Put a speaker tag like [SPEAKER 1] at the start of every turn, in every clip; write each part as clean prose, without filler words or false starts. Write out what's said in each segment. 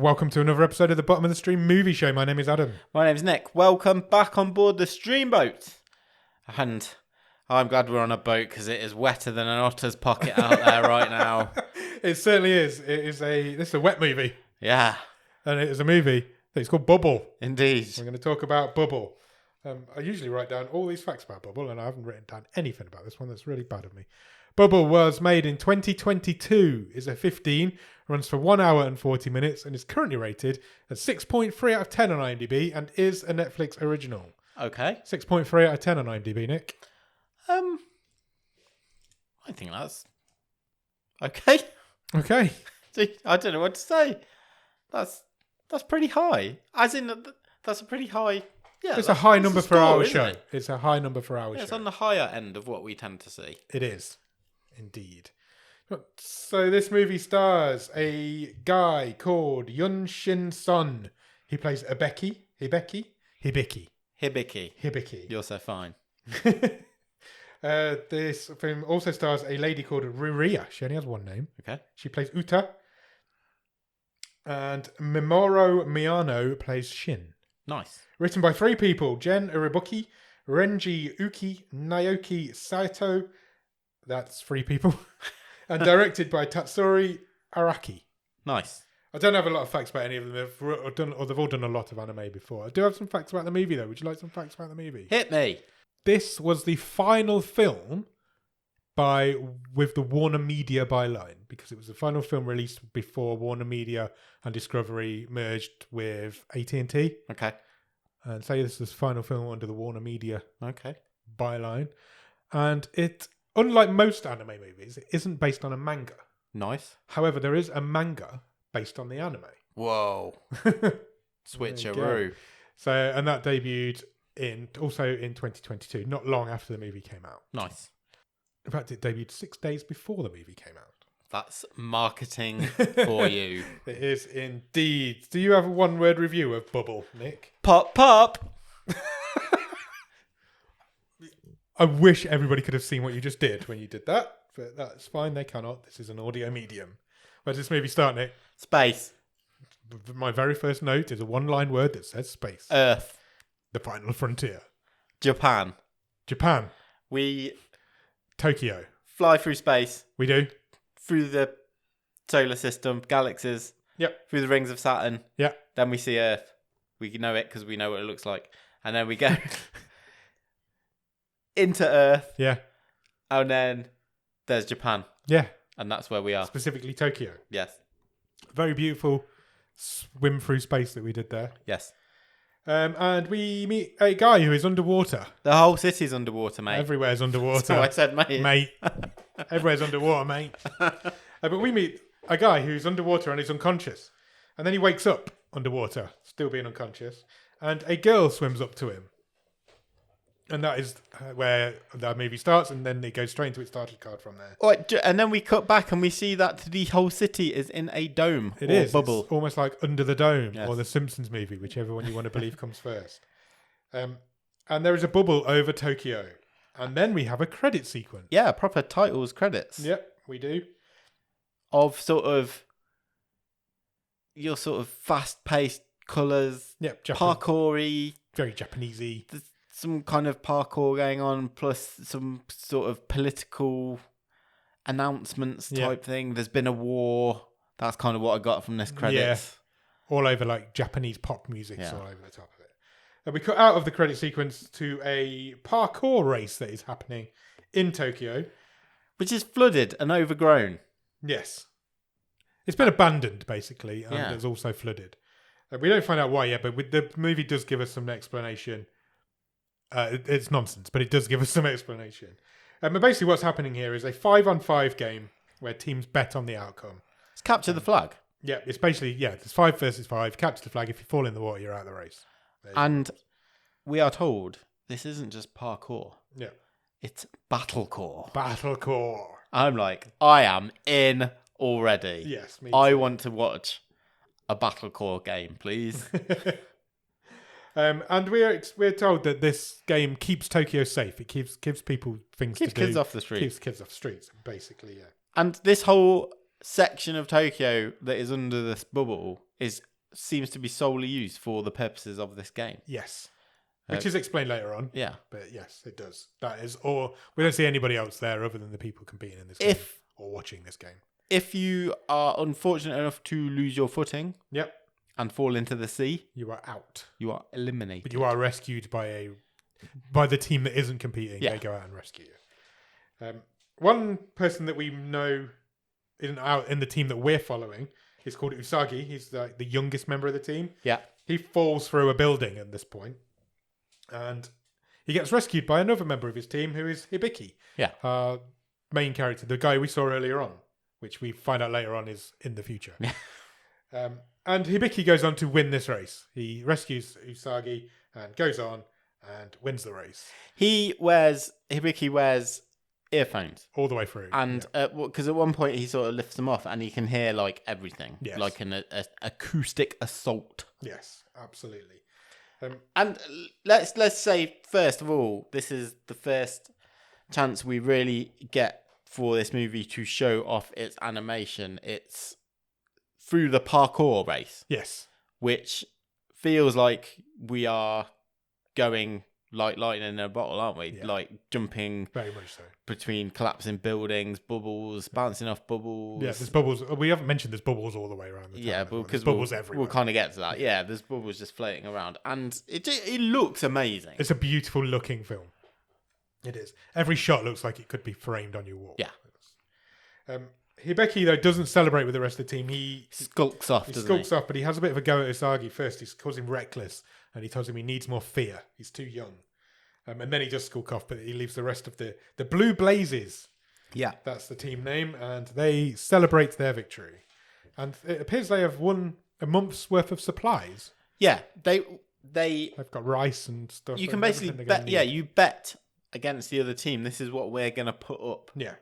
[SPEAKER 1] Welcome to another episode of the Bottom of the Stream Movie Show. My name is Adam.
[SPEAKER 2] My name's Nick. Welcome back on board the Streamboat. And I'm glad we're on a boat because it is wetter than an otter's pocket out there right now.
[SPEAKER 1] It certainly is. This is a wet movie.
[SPEAKER 2] Yeah.
[SPEAKER 1] And it is a movie. It's called Bubble.
[SPEAKER 2] Indeed.
[SPEAKER 1] We're going to talk about Bubble. I usually write down all these facts about Bubble, and I haven't written down anything about this one. That's really bad of me. Bubble was made in 2022, is a 15, runs for 1 hour and 40 minutes, and is currently rated at 6.3 out of 10 on IMDb, and is a Netflix original.
[SPEAKER 2] Okay.
[SPEAKER 1] 6.3 out of 10 on IMDb, Nick.
[SPEAKER 2] I think that's okay.
[SPEAKER 1] Okay.
[SPEAKER 2] I don't know what to say. That's pretty high. As in, that's a pretty high. Yeah,
[SPEAKER 1] it's a high number for our show.
[SPEAKER 2] It?
[SPEAKER 1] It's a high number for our show.
[SPEAKER 2] It's on the higher end of what we tend to see.
[SPEAKER 1] It is. Indeed. So this movie stars a guy called Shison. He plays Hibiki.
[SPEAKER 2] You're so fine.
[SPEAKER 1] This film also stars a lady called Riria. She only has one name.
[SPEAKER 2] Okay.
[SPEAKER 1] She plays Uta. And Mimoro Miyano plays Shin.
[SPEAKER 2] Nice.
[SPEAKER 1] Written by three people: Jen Uribuki, Renji Uki, Naoki Saito. That's three people. And directed by Tetsuro Araki.
[SPEAKER 2] Nice.
[SPEAKER 1] I don't have a lot of facts about any of them. They've all done a lot of anime before. I do have some facts about the movie, though. Would you like some facts about the movie?
[SPEAKER 2] Hit me.
[SPEAKER 1] This was the final film with the Warner Media byline, because it was the final film released before Warner Media and Discovery merged with AT&T.
[SPEAKER 2] Okay.
[SPEAKER 1] And say this is the final film under the Warner Media byline. And it, unlike most anime movies, it isn't based on a manga.
[SPEAKER 2] Nice.
[SPEAKER 1] However, there is a manga based on the anime.
[SPEAKER 2] Whoa. Switcheroo.
[SPEAKER 1] So, and that debuted also in 2022, not long after the movie came out.
[SPEAKER 2] Nice.
[SPEAKER 1] In fact, it debuted 6 days before the movie came out.
[SPEAKER 2] That's marketing for you.
[SPEAKER 1] It is indeed. Do you have a one-word review of Bubble, Nick?
[SPEAKER 2] Pop, pop.
[SPEAKER 1] I wish everybody could have seen what you just did when you did that, but that's fine. They cannot. This is an audio medium. Where does this movie start, Nick?
[SPEAKER 2] Space.
[SPEAKER 1] My very first note is a one-line word that says space.
[SPEAKER 2] Earth.
[SPEAKER 1] The final frontier.
[SPEAKER 2] Japan. We
[SPEAKER 1] Tokyo.
[SPEAKER 2] Fly through space.
[SPEAKER 1] We do.
[SPEAKER 2] Through the solar system, galaxies.
[SPEAKER 1] Yep.
[SPEAKER 2] Through the rings of Saturn.
[SPEAKER 1] Yep.
[SPEAKER 2] Then we see Earth. We know it because we know what it looks like. And then we go into Earth.
[SPEAKER 1] Yeah.
[SPEAKER 2] And then there's Japan.
[SPEAKER 1] Yeah.
[SPEAKER 2] And that's where we are.
[SPEAKER 1] Specifically Tokyo.
[SPEAKER 2] Yes.
[SPEAKER 1] Very beautiful swim through space that we did there.
[SPEAKER 2] Yes.
[SPEAKER 1] And we meet a guy who is underwater.
[SPEAKER 2] The whole city's underwater, mate.
[SPEAKER 1] Everywhere's underwater.
[SPEAKER 2] So I said, mate.
[SPEAKER 1] Mate. Everywhere's underwater, mate. But we meet a guy who's underwater and he's unconscious. And then he wakes up underwater, still being unconscious. And a girl swims up to him. And that is where the movie starts. And then it goes straight into its starter card from there.
[SPEAKER 2] Right, and then we cut back and we see that the whole city is in a dome.
[SPEAKER 1] It is.
[SPEAKER 2] Bubble.
[SPEAKER 1] It's almost like Under the Dome,
[SPEAKER 2] yes.
[SPEAKER 1] or the Simpsons movie, whichever one you want to believe comes first. And there is a bubble over Tokyo. And then we have a credit sequence.
[SPEAKER 2] Yeah, proper titles, credits.
[SPEAKER 1] Yep, we do.
[SPEAKER 2] Of your sort of fast-paced colours.
[SPEAKER 1] Yep,
[SPEAKER 2] parkour-y.
[SPEAKER 1] Very Japanesey.
[SPEAKER 2] There's some kind of parkour going on, plus some sort of political announcements type thing. There's been a war. That's kind of what I got from this credits.
[SPEAKER 1] Yeah. All over like Japanese pop music, all over the top of it. And we cut out of the credit sequence to a parkour race that is happening in Tokyo.
[SPEAKER 2] Which is flooded and overgrown.
[SPEAKER 1] Yes. It's been abandoned, basically, and it's also flooded. We don't find out why yet, but the movie does give us some explanation. It's nonsense, but it does give us some explanation. But basically what's happening here is a 5-on-5 game where teams bet on the outcome.
[SPEAKER 2] It's capture the flag.
[SPEAKER 1] Yeah, it's basically, it's 5 versus 5. Capture the flag. If you fall in the water, you're out of the race.
[SPEAKER 2] And we are told this isn't just parkour.
[SPEAKER 1] Yeah.
[SPEAKER 2] It's battlecore.
[SPEAKER 1] Battlecore.
[SPEAKER 2] I'm like, I am in already.
[SPEAKER 1] Yes, me too.
[SPEAKER 2] I want to watch a battlecore game, please.
[SPEAKER 1] And we're told that this game keeps Tokyo safe. It gives people things to do.
[SPEAKER 2] Keeps kids off the street.
[SPEAKER 1] Keeps kids off the streets, basically, yeah.
[SPEAKER 2] And this whole section of Tokyo that is under this bubble is seems to be solely used for the purposes of this game.
[SPEAKER 1] Yes. Which is explained later on.
[SPEAKER 2] Yeah.
[SPEAKER 1] But yes, it does. That is, or we don't see anybody else there other than the people competing in this game or watching this game.
[SPEAKER 2] If you are unfortunate enough to lose your footing and fall into the sea,
[SPEAKER 1] you are out.
[SPEAKER 2] You are eliminated.
[SPEAKER 1] But you are rescued by the team that isn't competing. They go out and rescue you. One person that we know out in the team that we're following is called Usagi. He's the youngest member of the team.
[SPEAKER 2] Yeah.
[SPEAKER 1] He falls through a building at this point. And he gets rescued by another member of his team who is Hibiki.
[SPEAKER 2] Yeah.
[SPEAKER 1] Main character, the guy we saw earlier on, which we find out later on is in the future. And Hibiki goes on to win this race. He rescues Usagi and goes on and wins the race.
[SPEAKER 2] Hibiki wears earphones.
[SPEAKER 1] All the way through.
[SPEAKER 2] And because at one point he sort of lifts them off and he can hear like everything.
[SPEAKER 1] Yes.
[SPEAKER 2] Like an acoustic assault.
[SPEAKER 1] Yes, absolutely.
[SPEAKER 2] And let's say, first of all, this is the first chance we really get for this movie to show off its animation. It's through the parkour race.
[SPEAKER 1] Yes.
[SPEAKER 2] Which feels like we are going like lightning in a bottle, aren't we?
[SPEAKER 1] Yeah.
[SPEAKER 2] Like jumping
[SPEAKER 1] very much so
[SPEAKER 2] between collapsing buildings, bubbles, bouncing off bubbles.
[SPEAKER 1] Yeah, there's bubbles. We haven't mentioned there's bubbles all the way around the town.
[SPEAKER 2] Yeah, but because
[SPEAKER 1] bubbles everywhere.
[SPEAKER 2] We'll kind of get to that. Yeah, there's bubbles just floating around, and it looks amazing.
[SPEAKER 1] It's a beautiful looking film. It is. Every shot looks like it could be framed on your wall.
[SPEAKER 2] Yeah.
[SPEAKER 1] Hibiki though doesn't celebrate with the rest of the team. He
[SPEAKER 2] skulks off.
[SPEAKER 1] But he has a bit of a go at Usagi first. He calls him reckless, and he tells him he needs more fear. He's too young. And then he does skulk off, but he leaves the rest of the Blue Blazes.
[SPEAKER 2] Yeah,
[SPEAKER 1] that's the team name, and they celebrate their victory. And it appears they have won a month's worth of supplies.
[SPEAKER 2] Yeah, they've
[SPEAKER 1] got rice and stuff.
[SPEAKER 2] You can basically bet. Yeah, you bet against the other team. This is what we're going to put up.
[SPEAKER 1] Yeah.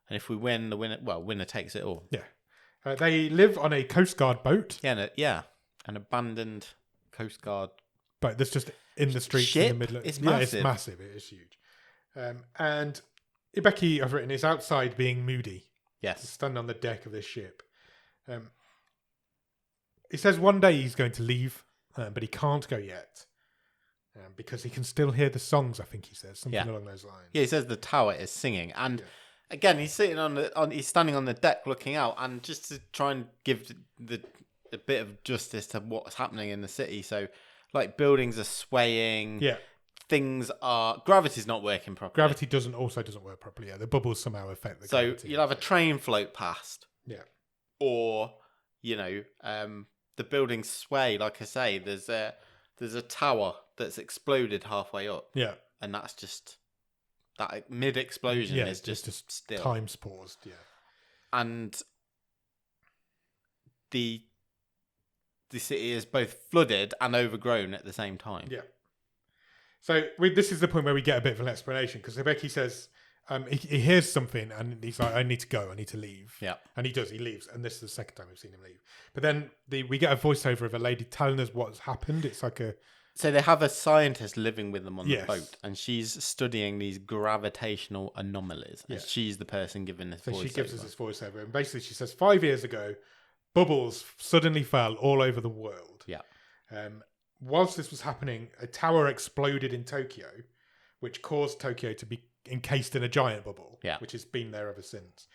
[SPEAKER 2] And if we win, winner takes it all.
[SPEAKER 1] Yeah. They live on a Coast Guard boat.
[SPEAKER 2] Yeah, an abandoned Coast Guard
[SPEAKER 1] boat that's just in the streets
[SPEAKER 2] ship?
[SPEAKER 1] In the middle of
[SPEAKER 2] It's massive.
[SPEAKER 1] It's massive. It is huge. And Hibiki, I've written, is outside being moody.
[SPEAKER 2] Yes.
[SPEAKER 1] He's standing on the deck of this ship. He says one day he's going to leave, but he can't go yet. Because he can still hear the songs, I think he says. Something along those lines.
[SPEAKER 2] Yeah, he says the tower is singing. And again, he's sitting he's standing on the deck looking out, and just to try and give a bit of justice to what's happening in the city. So, like, buildings are swaying.
[SPEAKER 1] Yeah.
[SPEAKER 2] Gravity's not working properly.
[SPEAKER 1] Gravity doesn't work properly. Yeah, the bubbles somehow affect the gravity.
[SPEAKER 2] So you'll have a train float past.
[SPEAKER 1] Yeah.
[SPEAKER 2] Or, the buildings sway. Like I say, there's a tower that's exploded halfway up.
[SPEAKER 1] Yeah.
[SPEAKER 2] And that's just that mid-explosion is just still.
[SPEAKER 1] Time's paused, yeah.
[SPEAKER 2] And the city is both flooded and overgrown at the same time.
[SPEAKER 1] Yeah. So this is the point where we get a bit of an explanation, because Hibiki says he hears something and he's like, I need to go, I need to leave.
[SPEAKER 2] Yeah.
[SPEAKER 1] And he does, he leaves. And this is the second time we've seen him leave. But then we get a voiceover of a lady telling us what's happened. It's like
[SPEAKER 2] So they have a scientist living with them on the boat, and she's studying these gravitational anomalies. And she's the person giving this voiceover.
[SPEAKER 1] So she gives us this voiceover. And basically she says 5 years ago, bubbles suddenly fell all over the world.
[SPEAKER 2] Yeah.
[SPEAKER 1] Whilst this was happening, a tower exploded in Tokyo, which caused Tokyo to be encased in a giant bubble, which has been there ever since.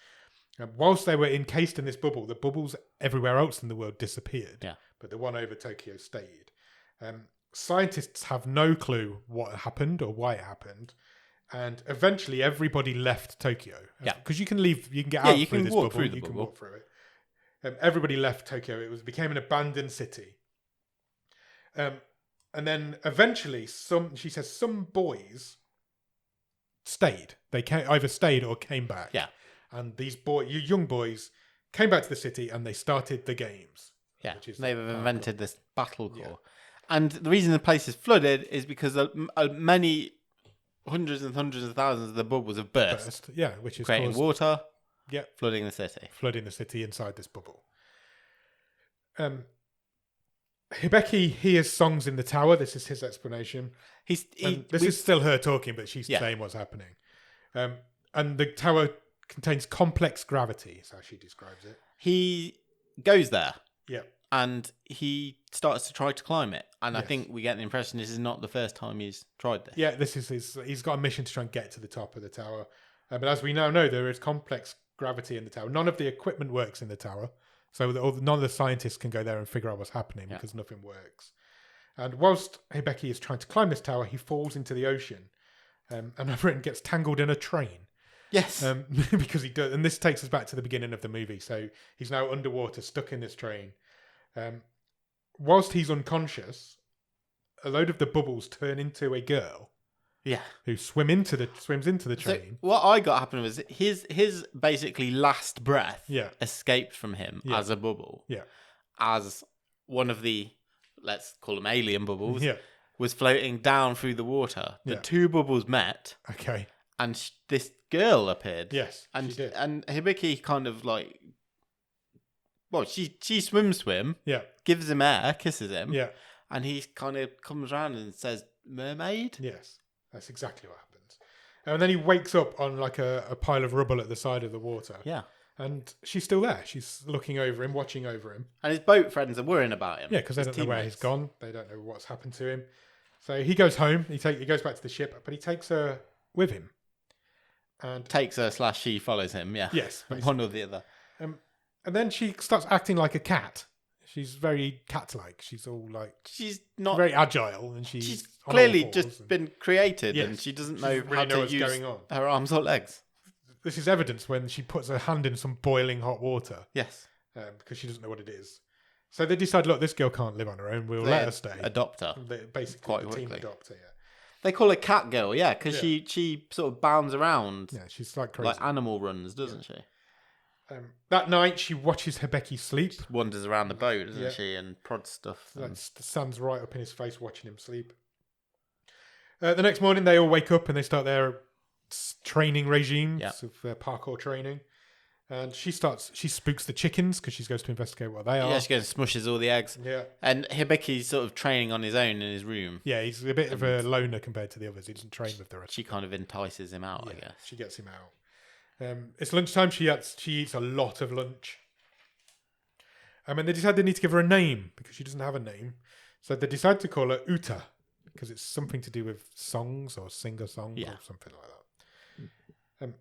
[SPEAKER 1] Whilst they were encased in this bubble, the bubbles everywhere else in the world disappeared.
[SPEAKER 2] Yeah.
[SPEAKER 1] But the one over Tokyo stayed. Scientists have no clue what happened or why it happened. And eventually everybody left Tokyo.
[SPEAKER 2] Yeah.
[SPEAKER 1] Because you can leave, you can get out
[SPEAKER 2] you
[SPEAKER 1] through
[SPEAKER 2] can
[SPEAKER 1] this
[SPEAKER 2] walk
[SPEAKER 1] bubble.
[SPEAKER 2] through the
[SPEAKER 1] you can
[SPEAKER 2] bubble.
[SPEAKER 1] walk through it. Everybody left Tokyo. It became an abandoned city. And then eventually, she says some boys stayed. They either stayed or came back.
[SPEAKER 2] Yeah.
[SPEAKER 1] And these young boys came back to the city and they started the games.
[SPEAKER 2] Yeah. They've invented this battle core. Yeah. And the reason the place is flooded is because many hundreds and hundreds of thousands of the bubbles have burst.
[SPEAKER 1] Yeah, which is
[SPEAKER 2] creating water.
[SPEAKER 1] Yeah.
[SPEAKER 2] Flooding the city.
[SPEAKER 1] Flooding the city inside this bubble. Hibiki hears songs in the tower. This is his explanation. This is still her talking, but she's saying what's happening. And the tower contains complex gravity, is how she describes it.
[SPEAKER 2] He goes there.
[SPEAKER 1] Yeah.
[SPEAKER 2] and he starts to try to climb it. And I
[SPEAKER 1] Yes.
[SPEAKER 2] think we get the impression this is not the first time he's tried this.
[SPEAKER 1] Yeah, this is he's got a mission to try and get to the top of the tower. But as we now know, there is complex gravity in the tower. None of the equipment works in the tower. So none of the scientists can go there and figure out what's happening because nothing works. And whilst Hibiki is trying to climb this tower, he falls into the ocean. And I've written gets tangled in a train.
[SPEAKER 2] Yes.
[SPEAKER 1] Because he does. And this takes us back to the beginning of the movie. So he's now underwater, stuck in this train. Whilst he's unconscious, a load of the bubbles turn into a girl
[SPEAKER 2] Yeah.
[SPEAKER 1] who swims into the
[SPEAKER 2] So
[SPEAKER 1] train.
[SPEAKER 2] what I got happened was his basically last breath
[SPEAKER 1] Yeah.
[SPEAKER 2] escaped from him
[SPEAKER 1] Yeah.
[SPEAKER 2] as a bubble.
[SPEAKER 1] Yeah.
[SPEAKER 2] As one of the, let's call them alien bubbles,
[SPEAKER 1] Yeah.
[SPEAKER 2] was floating down through the water. The
[SPEAKER 1] Yeah.
[SPEAKER 2] two bubbles met,
[SPEAKER 1] Okay.
[SPEAKER 2] and this girl appeared.
[SPEAKER 1] Yes,
[SPEAKER 2] and
[SPEAKER 1] she did.
[SPEAKER 2] And Hibiki kind of like, well, she swims,
[SPEAKER 1] Yeah.
[SPEAKER 2] gives him air, kisses him,
[SPEAKER 1] Yeah.
[SPEAKER 2] and he kind of comes around and says, "Mermaid."
[SPEAKER 1] Yes. That's exactly what happens. And then he wakes up on like a pile of rubble at the side of the water.
[SPEAKER 2] Yeah.
[SPEAKER 1] And she's still there. She's looking over him, watching over him.
[SPEAKER 2] And his boat friends are worrying about him.
[SPEAKER 1] Yeah, because they
[SPEAKER 2] his
[SPEAKER 1] don't know where he's
[SPEAKER 2] teammates.
[SPEAKER 1] gone. They don't know what's happened to him. So he goes home. He goes back to the ship, but he takes her with him. And
[SPEAKER 2] Takes her / she follows him. Yeah.
[SPEAKER 1] yes,
[SPEAKER 2] One or the other.
[SPEAKER 1] and then she starts acting like a cat. She's very cat-like. She's all like
[SPEAKER 2] She's not.
[SPEAKER 1] very agile, and
[SPEAKER 2] She's
[SPEAKER 1] she's on all
[SPEAKER 2] clearly
[SPEAKER 1] fours
[SPEAKER 2] just
[SPEAKER 1] and
[SPEAKER 2] been created,
[SPEAKER 1] Yes.
[SPEAKER 2] and she doesn't
[SPEAKER 1] she
[SPEAKER 2] know
[SPEAKER 1] doesn't
[SPEAKER 2] how
[SPEAKER 1] really know
[SPEAKER 2] to
[SPEAKER 1] what's
[SPEAKER 2] use
[SPEAKER 1] going on.
[SPEAKER 2] her arms or legs.
[SPEAKER 1] This is evidence when she puts her hand in some boiling hot water
[SPEAKER 2] Yes.
[SPEAKER 1] because she doesn't know what it is. So they decide, look, this girl can't live on her own. We'll let her stay.
[SPEAKER 2] Adopt her.
[SPEAKER 1] They basically
[SPEAKER 2] quite
[SPEAKER 1] the team
[SPEAKER 2] quickly.
[SPEAKER 1] adopt her.
[SPEAKER 2] They call her Cat Girl, yeah, because
[SPEAKER 1] Yeah.
[SPEAKER 2] she sort of bounds around
[SPEAKER 1] Yeah, she's like crazy.
[SPEAKER 2] like animal runs, doesn't she?
[SPEAKER 1] That night, she watches Hibiki sleep.
[SPEAKER 2] Wanders around the boat, doesn't
[SPEAKER 1] Yeah.
[SPEAKER 2] she, and prods stuff.
[SPEAKER 1] Like,
[SPEAKER 2] and-
[SPEAKER 1] stands right up in his face, watching him sleep. The next morning, they all wake up and they start their training regimes
[SPEAKER 2] Yeah.
[SPEAKER 1] of parkour training. And she spooks the chickens because she goes to investigate what they are.
[SPEAKER 2] Yeah, she goes and smushes all the eggs.
[SPEAKER 1] Yeah.
[SPEAKER 2] And Hibiki's sort of training on his own in his room.
[SPEAKER 1] Yeah, he's a bit of a loner compared to the others. He doesn't train with the rest.
[SPEAKER 2] She kind of entices him out, I
[SPEAKER 1] Yeah,
[SPEAKER 2] guess.
[SPEAKER 1] she gets him out. It's lunchtime. She eats a lot of lunch. And they decide they need to give her a name because she doesn't have a name. So they decide to call her Uta because it's something to do with songs or singer-songs
[SPEAKER 2] Yeah.
[SPEAKER 1] or something like that.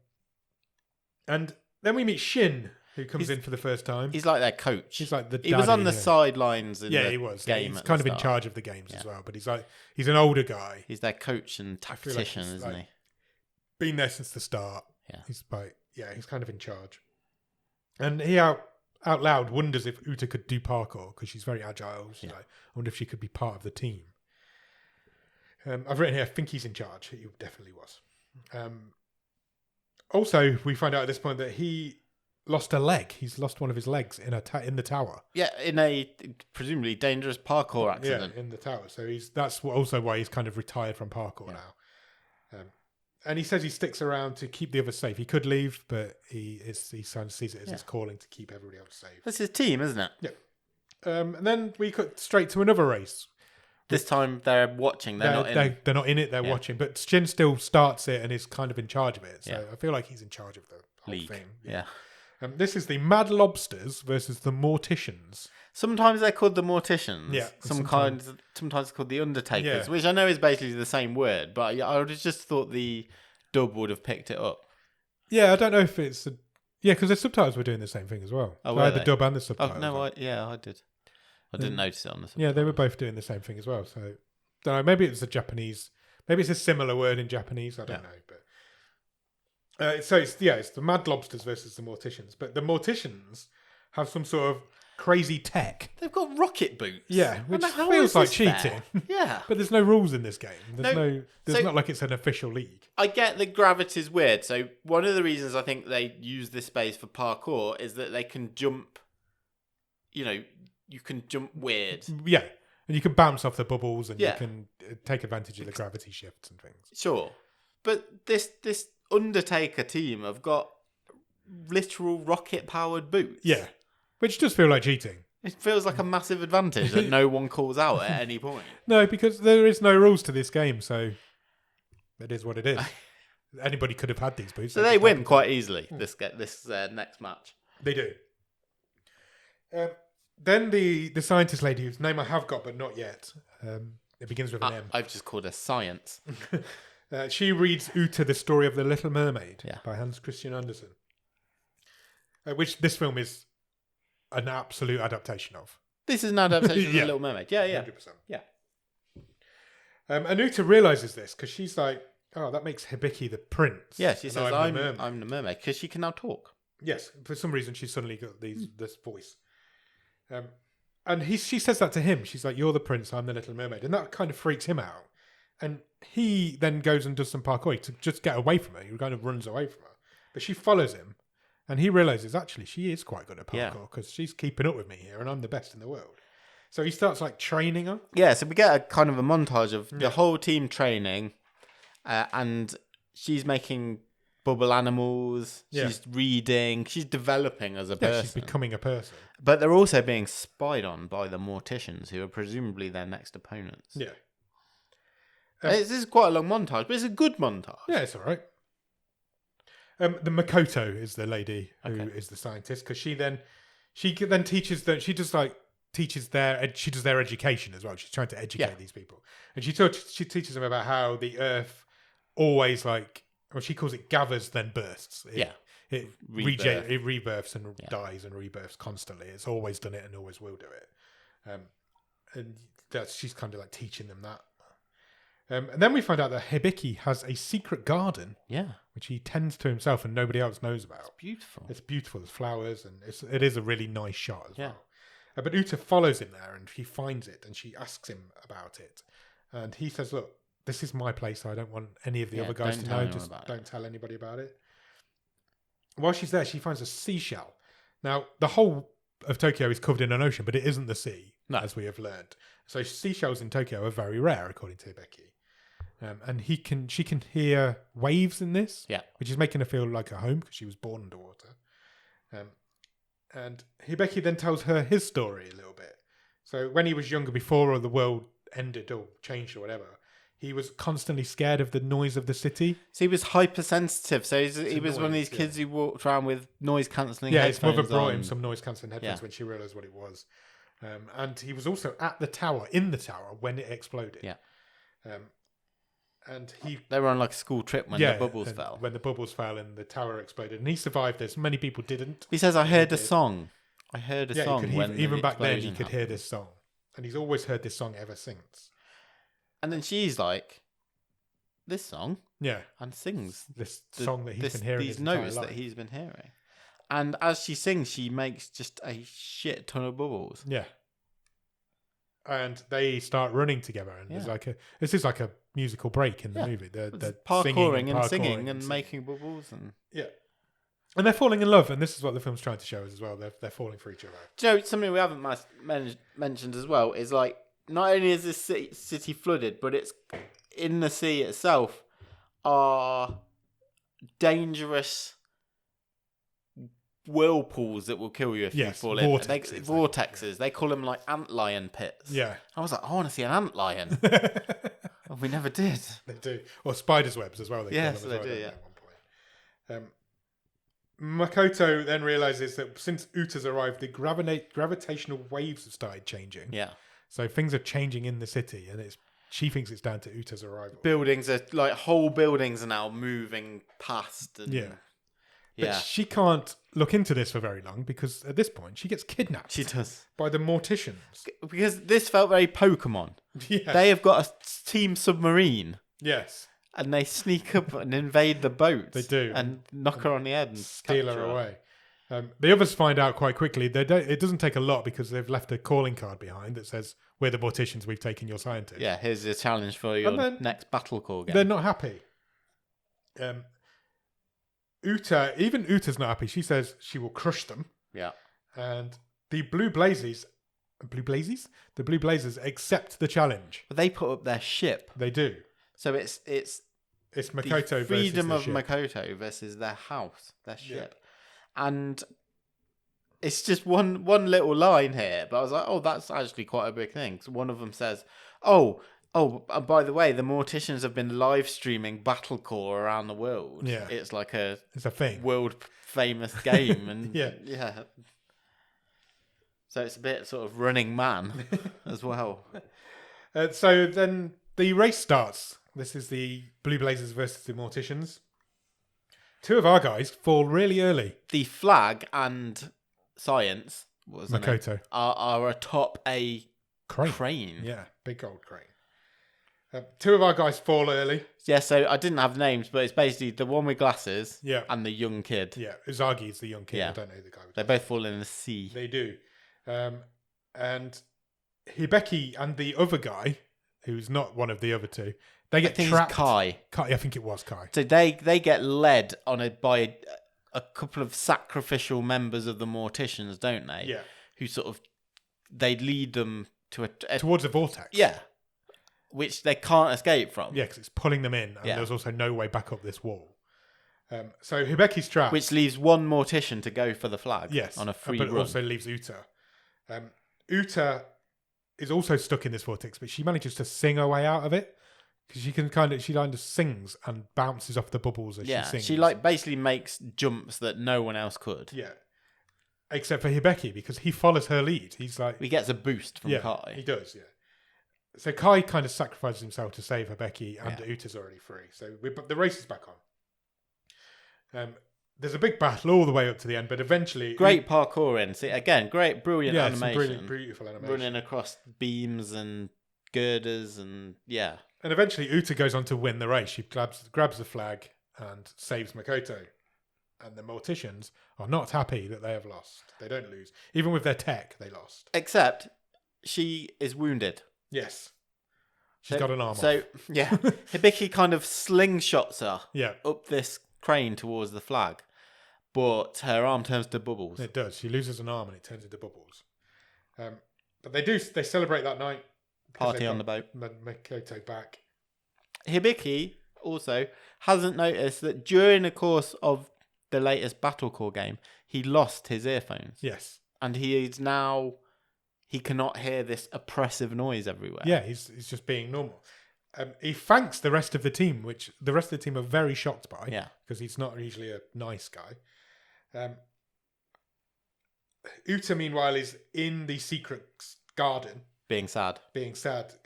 [SPEAKER 1] And then we meet Shin, who comes in for the first time.
[SPEAKER 2] He's like their coach.
[SPEAKER 1] He's like the
[SPEAKER 2] he was
[SPEAKER 1] daddy,
[SPEAKER 2] on the
[SPEAKER 1] yeah.
[SPEAKER 2] sidelines in
[SPEAKER 1] Yeah,
[SPEAKER 2] the
[SPEAKER 1] he was.
[SPEAKER 2] game.
[SPEAKER 1] He's
[SPEAKER 2] at
[SPEAKER 1] kind
[SPEAKER 2] the
[SPEAKER 1] of in
[SPEAKER 2] start.
[SPEAKER 1] charge of the games as
[SPEAKER 2] Yeah.
[SPEAKER 1] well. But he's an older guy.
[SPEAKER 2] He's their coach and
[SPEAKER 1] I feel like
[SPEAKER 2] tactician,
[SPEAKER 1] he's
[SPEAKER 2] isn't
[SPEAKER 1] like-
[SPEAKER 2] he?
[SPEAKER 1] Been there since the start.
[SPEAKER 2] Yeah.
[SPEAKER 1] He's kind of in charge. And he out loud wonders if Uta could do parkour because she's very agile. She's like, I wonder if she could be part of the team. I've written here, I think he's in charge. He definitely was. Also, we find out at this point that he lost a leg. He's lost one of his legs in the tower.
[SPEAKER 2] Yeah, in a presumably dangerous parkour accident.
[SPEAKER 1] Yeah, in the tower. So that's also why he's kind of retired from parkour now. And he says he sticks around to keep the others safe. He could leave, but he kind of sees it as his calling to keep everybody else safe.
[SPEAKER 2] That's his team, isn't it?
[SPEAKER 1] Yeah. And then we cut straight to another race.
[SPEAKER 2] This time they're watching. They're not in.
[SPEAKER 1] They're not in it. They're watching. But Shin still starts it and is kind of in charge of it. So I feel like he's in charge of the whole
[SPEAKER 2] League.
[SPEAKER 1] thing.
[SPEAKER 2] Yeah.
[SPEAKER 1] This is the Mad Lobsters versus the Morticians.
[SPEAKER 2] Sometimes they're called the Morticians.
[SPEAKER 1] Yeah,
[SPEAKER 2] Sometimes it's called the Undertakers,
[SPEAKER 1] Yeah.
[SPEAKER 2] which I know is basically the same word, but I would have just thought the dub would have picked it up.
[SPEAKER 1] Yeah, I don't know if it's... because the subtitles were doing the same thing as well.
[SPEAKER 2] Oh,
[SPEAKER 1] So
[SPEAKER 2] were
[SPEAKER 1] I had the
[SPEAKER 2] they?
[SPEAKER 1] dub and the
[SPEAKER 2] Oh
[SPEAKER 1] subtitles.
[SPEAKER 2] no, I did. I didn't notice it on the.
[SPEAKER 1] Yeah, they were both doing the same thing as well. So, don't know. Maybe it's a Japanese. Maybe it's a similar word in Japanese. I don't know. But so it's the Mad Lobsters versus the Morticians. But the Morticians have some sort of crazy tech.
[SPEAKER 2] They've got rocket boots.
[SPEAKER 1] Yeah, which
[SPEAKER 2] And how
[SPEAKER 1] feels
[SPEAKER 2] is
[SPEAKER 1] like
[SPEAKER 2] this fair?
[SPEAKER 1] cheating.
[SPEAKER 2] Yeah,
[SPEAKER 1] But there's no rules in this game. There's
[SPEAKER 2] So-
[SPEAKER 1] not like it's an official league.
[SPEAKER 2] I get that gravity's weird. So one of the reasons I think they use this space for parkour is that they can jump. You can jump weird.
[SPEAKER 1] Yeah, and you can bounce off the bubbles and
[SPEAKER 2] Yeah.
[SPEAKER 1] you can take advantage of the gravity shifts and things.
[SPEAKER 2] Sure, but this Undertaker team have got literal rocket powered boots.
[SPEAKER 1] Yeah, which does feel like cheating.
[SPEAKER 2] It feels like a massive advantage that no one calls out at any point.
[SPEAKER 1] No, because there is no rules to this game, so it is what it is. Anybody could have had these boots.
[SPEAKER 2] So they win quite easily this next match.
[SPEAKER 1] They do. Then the scientist lady, whose name I have got but not yet, it begins with an M.
[SPEAKER 2] I've just called her Science.
[SPEAKER 1] She reads Uta the Story of the Little Mermaid by Hans Christian Andersen, which this film is an absolute adaptation of.
[SPEAKER 2] This is an adaptation of The Little Mermaid. Yeah, yeah.
[SPEAKER 1] 100%.
[SPEAKER 2] Yeah.
[SPEAKER 1] And Uta realises this because she's like, oh, that makes Hibiki the prince.
[SPEAKER 2] Yeah, she says,
[SPEAKER 1] I'm
[SPEAKER 2] the mermaid, because she can now talk.
[SPEAKER 1] Yes, for some reason she's suddenly got this voice. And she says that to him. She's like, you're the prince, I'm the Little Mermaid. And that kind of freaks him out. And he then goes and does some parkour to just get away from her. He kind of runs away from her. But she follows him. And he realises, actually, she is quite good at parkour because she's keeping up with me here and I'm the best in the world. So he starts like training her.
[SPEAKER 2] Yeah, so we get a kind of a montage of the whole team training and she's making bubble animals.
[SPEAKER 1] Yeah.
[SPEAKER 2] She's reading. She's developing as a person.
[SPEAKER 1] She's becoming a person.
[SPEAKER 2] But they're also being spied on by the Morticians, who are presumably their next opponents.
[SPEAKER 1] Yeah.
[SPEAKER 2] This is quite a long montage, but it's a good montage.
[SPEAKER 1] Yeah, it's all right. The Makoto is the lady who is the scientist because she then teaches them. She does their education as well. She's trying to educate these people, and she teaches them about how the Earth always she calls it gathers then bursts. It rebirths and dies and rebirths constantly. It's always done it and always will do it. And she's kind of like teaching them that. And then we find out that Hibiki has a secret garden, which he tends to himself and nobody else knows about.
[SPEAKER 2] It's beautiful.
[SPEAKER 1] It's beautiful. There's flowers and it is a really nice shot as well. But Uta follows him there and he finds it and she asks him about it. And he says, look, this is my place. So I don't want any of the other guys to know. Just don't tell anybody about it. While she's there, she finds a seashell. Now, the whole of Tokyo is covered in an ocean, but it isn't the sea, as we have learned. So seashells in Tokyo are very rare, according to Hibiki. And she can hear waves in this, which is making her feel like a home because she was born underwater. And Hibiki then tells her his story a little bit. So when he was younger, before the world ended or changed or whatever, he was constantly scared of the noise of the city.
[SPEAKER 2] So he was hypersensitive. So he was one of these kids who walked around with noise-cancelling headphones.
[SPEAKER 1] Yeah, his mother brought him some noise-cancelling headphones when she realised what it was. And he was also in the tower, when it exploded.
[SPEAKER 2] Yeah.
[SPEAKER 1] And
[SPEAKER 2] they were on like a school trip when the bubbles fell.
[SPEAKER 1] When the bubbles fell and the tower exploded. And he survived this. Many people didn't.
[SPEAKER 2] He says, I heard a song. I heard a song.
[SPEAKER 1] Even back then, he could hear this song. And he's always heard this song ever since.
[SPEAKER 2] And then she's like, this song?
[SPEAKER 1] Yeah.
[SPEAKER 2] And sings.
[SPEAKER 1] This song that he's been hearing.
[SPEAKER 2] These notes that he's been hearing. And as she sings, she makes just a shit ton of bubbles.
[SPEAKER 1] Yeah. And they start running together. And this is like a musical break in the movie. They're
[SPEAKER 2] parkouring and making bubbles. And
[SPEAKER 1] they're falling in love. And this is what the film's trying to show us as well. They're falling for each other.
[SPEAKER 2] Do you know, something we haven't mentioned as well is like, not only is this city flooded, but it's in the sea itself are dangerous whirlpools that will kill you if you fall in. Vortexes. They call them like antlion pits.
[SPEAKER 1] Yeah.
[SPEAKER 2] I was like, I want to see an antlion. Oh, we never did.
[SPEAKER 1] They do. Or spiders' webs as well.
[SPEAKER 2] They do,
[SPEAKER 1] at one point. Makoto then realizes that since Uta's arrived, the gravitational waves have started changing.
[SPEAKER 2] Yeah.
[SPEAKER 1] So things are changing in the city, and she thinks it's down to Uta's arrival.
[SPEAKER 2] Buildings are like whole buildings are now moving past. And,
[SPEAKER 1] But she can't look into this for very long because at this point she gets kidnapped.
[SPEAKER 2] She does.
[SPEAKER 1] By the Morticians.
[SPEAKER 2] Because this felt very Pokemon.
[SPEAKER 1] Yeah.
[SPEAKER 2] They have got a team submarine.
[SPEAKER 1] Yes.
[SPEAKER 2] And they sneak up and invade the boat.
[SPEAKER 1] They do.
[SPEAKER 2] And knock her on the head and
[SPEAKER 1] steal her away. The others find out quite quickly. It doesn't take a lot because they've left a calling card behind that says, we're the Morticians, we've taken your scientist.
[SPEAKER 2] Yeah, here's your challenge for your next battle call game.
[SPEAKER 1] They're not happy. Uta's not happy. She says she will crush them.
[SPEAKER 2] Yeah.
[SPEAKER 1] And the Blue Blazers accept the challenge.
[SPEAKER 2] But they put up their ship.
[SPEAKER 1] They do.
[SPEAKER 2] So it's
[SPEAKER 1] Makoto
[SPEAKER 2] the freedom
[SPEAKER 1] versus
[SPEAKER 2] of Makoto versus their house, their ship. And it's just one little line here, but I was like, oh, that's actually quite a big thing. So one of them says, oh, and by the way, the Morticians have been live streaming Battlecore around the world.
[SPEAKER 1] Yeah.
[SPEAKER 2] It's like
[SPEAKER 1] it's a thing.
[SPEAKER 2] World famous game. And yeah. So it's a bit sort of Running Man as well.
[SPEAKER 1] So then the race starts. This is the Blue Blazers versus the Morticians. Two of our guys fall really early.
[SPEAKER 2] The Flag and Science
[SPEAKER 1] Makoto
[SPEAKER 2] are atop a crane.
[SPEAKER 1] Yeah, big old crane. Two of our guys fall early.
[SPEAKER 2] Yeah, so I didn't have names, but it's basically the one with glasses and the young kid.
[SPEAKER 1] Yeah, Uzagi is the young kid.
[SPEAKER 2] Yeah.
[SPEAKER 1] I don't know the guy with
[SPEAKER 2] They both fall in the sea.
[SPEAKER 1] They do. And Hibeki and the other guy, who's not one of the other two, they get trapped.
[SPEAKER 2] Kai.
[SPEAKER 1] I think it was Kai.
[SPEAKER 2] So they get led by a couple of sacrificial members of the Morticians, don't they?
[SPEAKER 1] Yeah.
[SPEAKER 2] Who sort of, they lead them to
[SPEAKER 1] towards a vortex.
[SPEAKER 2] Yeah. Which they can't escape from.
[SPEAKER 1] Yeah, because it's pulling them in, and there's also no way back up this wall. So Hibeki's trapped.
[SPEAKER 2] Which leaves one Mortician to go for the Flag.
[SPEAKER 1] Yes.
[SPEAKER 2] On a free
[SPEAKER 1] but
[SPEAKER 2] run.
[SPEAKER 1] It also leaves Uta. Uta is also stuck in this vortex, but she manages to sing her way out of it. Because she kind of sings and bounces off the bubbles as she sings.
[SPEAKER 2] She basically makes jumps that no one else could.
[SPEAKER 1] Yeah. Except for Hibeki, because he follows her lead. He's like...
[SPEAKER 2] He gets a boost from Kai.
[SPEAKER 1] He does, yeah. So Kai kind of sacrifices himself to save Hibeki, and Uta's already free. So the race is back on. There's a big battle all the way up to the end, but eventually...
[SPEAKER 2] Great parkour in. See, again, brilliant animation.
[SPEAKER 1] Beautiful animation.
[SPEAKER 2] Running across beams and girders and,
[SPEAKER 1] And eventually Uta goes on to win the race. She grabs the flag and saves Makoto. And the Morticians are not happy that they have lost. They don't lose. Even with their tech, they lost.
[SPEAKER 2] Except she is wounded.
[SPEAKER 1] Yes. She's got an arm off.
[SPEAKER 2] So, yeah. Hibiki kind of slingshots her up this crane towards the flag. But her arm turns to bubbles.
[SPEAKER 1] It does. She loses an arm and it turns into bubbles. But they celebrate that night.
[SPEAKER 2] Party on the boat.
[SPEAKER 1] Makoto back.
[SPEAKER 2] Hibiki also hasn't noticed that during the course of the latest Battlecore game, he lost his earphones.
[SPEAKER 1] Yes.
[SPEAKER 2] And he cannot hear this oppressive noise everywhere.
[SPEAKER 1] Yeah, he's just being normal. He thanks the rest of the team, which the rest of the team are very shocked by.
[SPEAKER 2] Yeah.
[SPEAKER 1] Because he's not usually a nice guy. Uta, meanwhile, is in the secret garden.
[SPEAKER 2] Being sad.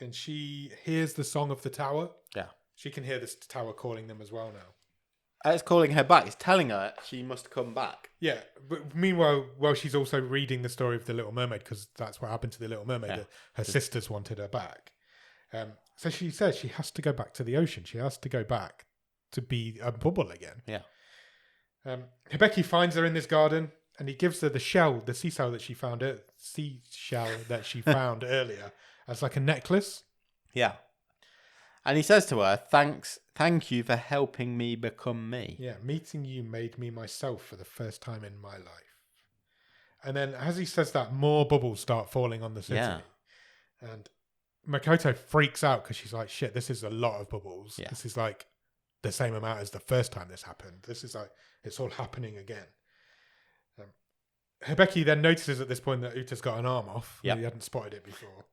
[SPEAKER 1] And she hears the song of the tower.
[SPEAKER 2] Yeah.
[SPEAKER 1] She can hear this tower calling them as well now.
[SPEAKER 2] It's calling her back. It's telling her she must come back.
[SPEAKER 1] Yeah, but meanwhile, she's also reading the story of the Little Mermaid, because that's what happened to the Little Mermaid.
[SPEAKER 2] Yeah.
[SPEAKER 1] Her sisters wanted her back. So she says she has to go back to the ocean. She has to go back to be a bubble again.
[SPEAKER 2] Yeah.
[SPEAKER 1] Hibeki finds her in this garden, and he gives her the seashell that she found earlier, as like a necklace.
[SPEAKER 2] Yeah. And he says to her, thank you for helping me become me.
[SPEAKER 1] Yeah, meeting you made me myself for the first time in my life. And then as he says that, more bubbles start falling on the city.
[SPEAKER 2] Yeah.
[SPEAKER 1] And Makoto freaks out because she's like, shit, this is a lot of bubbles.
[SPEAKER 2] Yeah.
[SPEAKER 1] This is like the same amount as the first time this happened. This is like, it's all happening again. Hibeki then notices at this point that Uta's got an arm off.
[SPEAKER 2] Yep.
[SPEAKER 1] He hadn't spotted it before.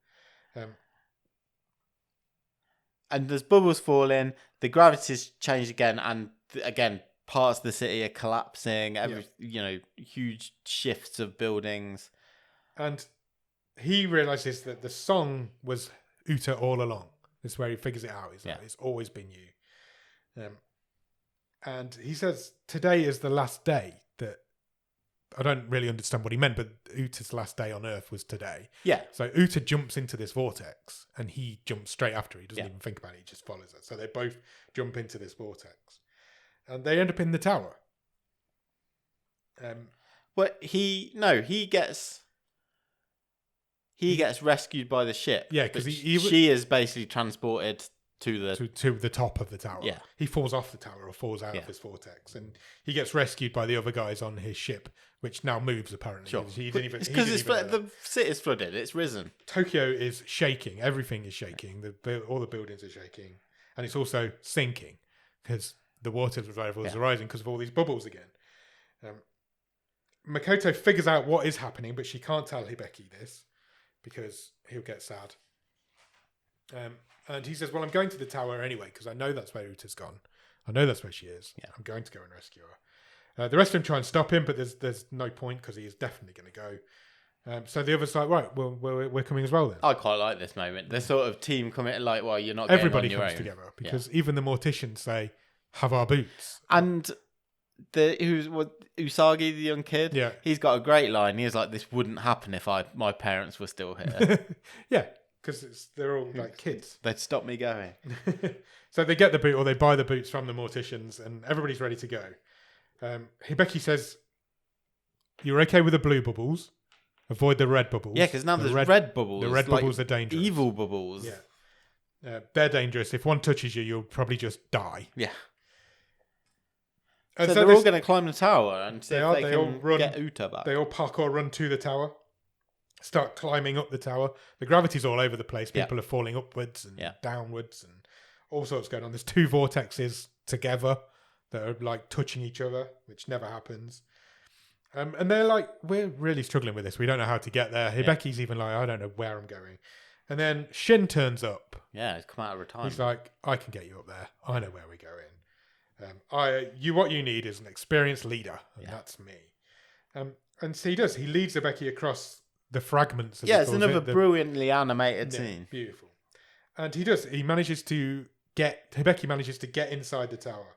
[SPEAKER 2] And there's bubbles falling, the gravity's changed again, and again, parts of the city are collapsing, huge shifts of buildings.
[SPEAKER 1] And he realizes that the song was Uta all along. This is where he figures it out. He's like, it's always been you. And he says, today is the last day that... I don't really understand what he meant, but Uta's last day on Earth was today.
[SPEAKER 2] Yeah.
[SPEAKER 1] So Uta jumps into this vortex, and he jumps straight after her. He doesn't even think about it. He just follows her. So they both jump into this vortex. And they end up in the tower.
[SPEAKER 2] But he gets rescued by the ship.
[SPEAKER 1] Yeah, because
[SPEAKER 2] she is basically transported to
[SPEAKER 1] the top of the tower.
[SPEAKER 2] Yeah.
[SPEAKER 1] He falls off the tower or falls out of this vortex, and he gets rescued by the other guys on his ship, which now moves apparently.
[SPEAKER 2] Sure.
[SPEAKER 1] It's
[SPEAKER 2] because the city's flooded. It's risen.
[SPEAKER 1] Tokyo is shaking. Everything is shaking. All the buildings are shaking, and it's also sinking because the water level is rising because of all these bubbles again. Makoto figures out what is happening, but she can't tell Hibeki this because he'll get sad. And he says, well, I'm going to the tower anyway, because I know that's where Uta's gone. I know that's where she is.
[SPEAKER 2] Yeah.
[SPEAKER 1] I'm going to go and rescue her. The rest of them try and stop him, but there's no point because he is definitely going to So the other's like, right, well, we're coming as well then.
[SPEAKER 2] I quite like this moment. The sort of team coming like, well, you're not
[SPEAKER 1] Everybody
[SPEAKER 2] getting on
[SPEAKER 1] comes
[SPEAKER 2] your own.
[SPEAKER 1] together because even the morticians say, have our boots.
[SPEAKER 2] And Usagi, the young kid,
[SPEAKER 1] Yeah.
[SPEAKER 2] he's got a great line. He's like, this wouldn't happen if my parents were still here.
[SPEAKER 1] Yeah, because they're all like kids.
[SPEAKER 2] They'd stop me going.
[SPEAKER 1] So they get the boot or they buy the boots from the morticians and everybody's ready to go. Hibeki says, you're okay with the blue bubbles. Avoid the red bubbles.
[SPEAKER 2] Yeah, because now there's red bubbles.
[SPEAKER 1] The red bubbles are dangerous.
[SPEAKER 2] Evil bubbles.
[SPEAKER 1] Yeah. They're dangerous. If one touches you, you'll probably just die.
[SPEAKER 2] Yeah.
[SPEAKER 1] And
[SPEAKER 2] so they're all going to climb the tower and see if they can get Uta back.
[SPEAKER 1] They all parkour run to the tower, start climbing up the tower. The gravity's all over the place. People are falling upwards and downwards and all sorts going on. There's 2 vortexes together that are like touching each other, which never happens. And they're like, we're really struggling with this. We don't know how to get there. Hibeki's even like, I don't know where I'm going. And then Shin turns up.
[SPEAKER 2] Yeah, he's come out of retirement.
[SPEAKER 1] He's like, I can get you up there. I know where we're going. What you need is an experienced leader, and that's me. And so he does. He leads Hibeki across the fragments.
[SPEAKER 2] It's another brilliantly animated scene.
[SPEAKER 1] Beautiful. And he does. Hibeki manages to get inside the tower.